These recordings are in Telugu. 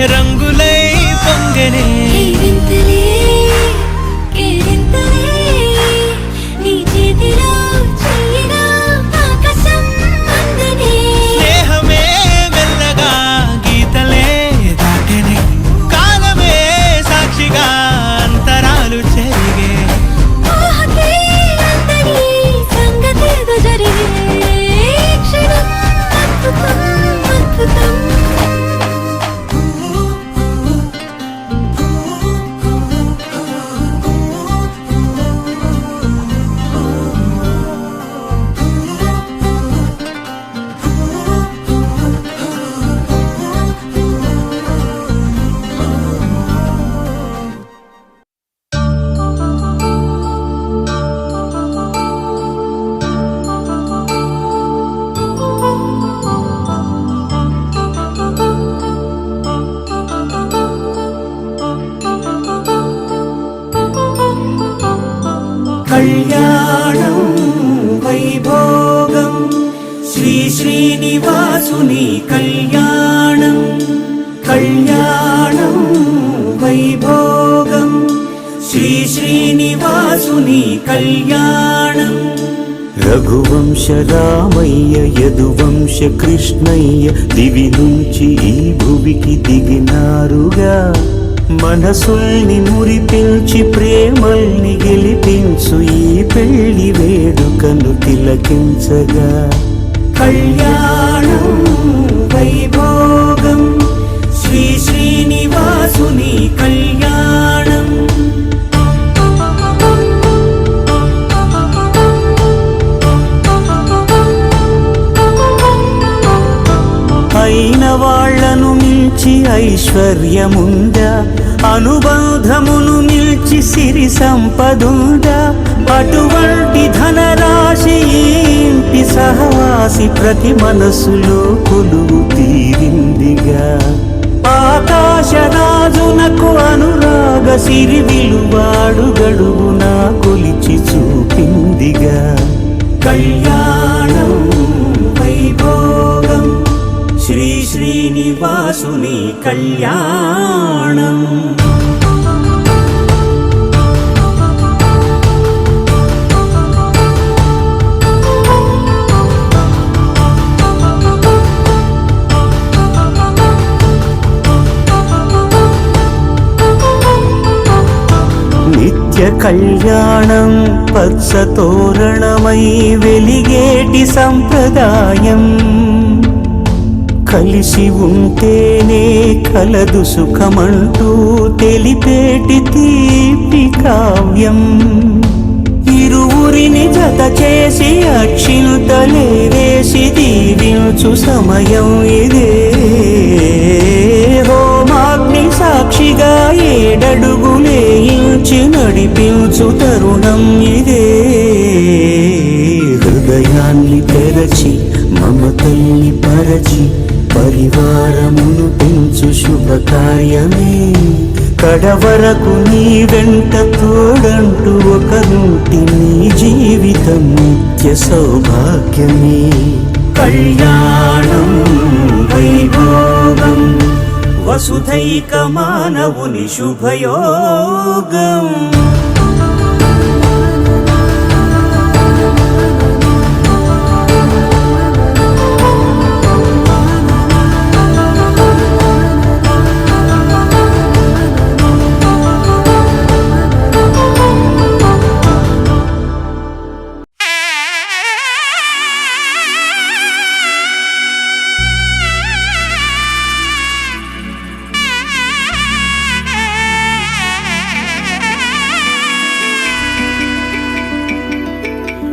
రంగులై పొంగనే స్నేహమే మెల్లగా గీతలే దాటనే కాలమే సాక్షిగా అంతరాలు చెరిగే కళ్యాణం వైభోగం శ్రీ శ్రీనివాసుని కళ్యాణం కళ్యాణం వైభోగం శ్రీ శ్రీనివాసుని కళ్యాణం రఘువంశ రామయ్య యదువంశ కృష్ణయ్య దివి నుంచి ఈ భువికి దిగినారుగా మనసుల్ని మురిపించి ప్రేమల్ని గెలిపించు ఈ పెళ్లి వేడుకను తిలకించగా కళ్యాణం వైభోగం శ్రీ శ్రీనివాసుని కళ్యాణం అయిన వాళ్లను మించి ఐశ్వర్యముందా అనుబంధమును నిల్చి సిరి సంపదుందా అటువంటి ధనరాశి ఇంటి సహవాసి ప్రతి మనసులో కొలువు తీరిందిగా ఆకాశరాజునకు అనురాగ సిరి విలువాడు గడువునా కొలిచి చూపిందిగా కళ్యాణం వైభోగం శ్రీ శ్రీనివాసుని కళ్యాణం నిత్య కళ్యాణం పచ్చ తోరణమై వెలిగేటి సంప్రదాయం కలిసి ఉంటేనే కలదు సుఖమంటూ తెలిపేటి తీపి కావ్యం ఇరువురిని జత చేసి అక్షింతలే వేసి దీవించు సమయం ఇదే హోమాగ్ని సాక్షిగా ఏడడుగులే ఇంచి నడిపించు తరుణం ఇదే హృదయాన్ని తెరచి మమతల్ని పరచి పరివారమును పెంచు శుభకార్యమే కడవరకు నీ వెంట తోడంటూ ఒకరుంటి నీ జీవితం నిత్య సౌభాగ్యమే కళ్యాణం వైభోగం వసుధైక మానవుని శుభయోగం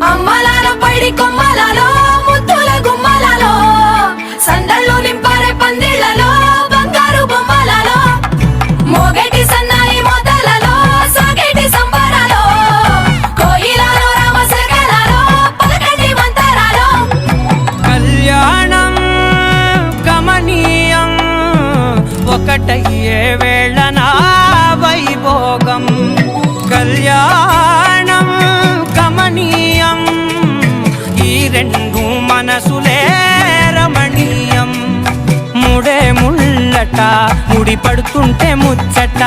అమ్మలాల పైడి కొమ్మలలో ముద్దుల గుమ్మలలో సందళ్ళు నింపరే పందిళ్లలో బంగారు బొమ్మలలో మోగేటి సన్నాయి మోతలలో సాగేటి సంబరాలో కోయిలలో రామశకలలో పలకటి మంతరాలో కళ్యాణం కమనీయం ఒకటయ్యే వేళ నా వైభోగం కళ్యాణం కమనీయం ఈ రెండు మనసులే రమణీయం ముడే ముళ్ళ జంట ముడి పడుతుంటే ముచ్చట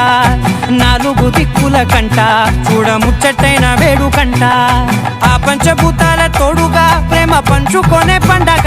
నాలుగు దిక్కుల కంట చూడ ముచ్చటైన వేడుకంట ఆ పంచభూతాల తోడుగా ప్రేమ పంచుకొనే పండగ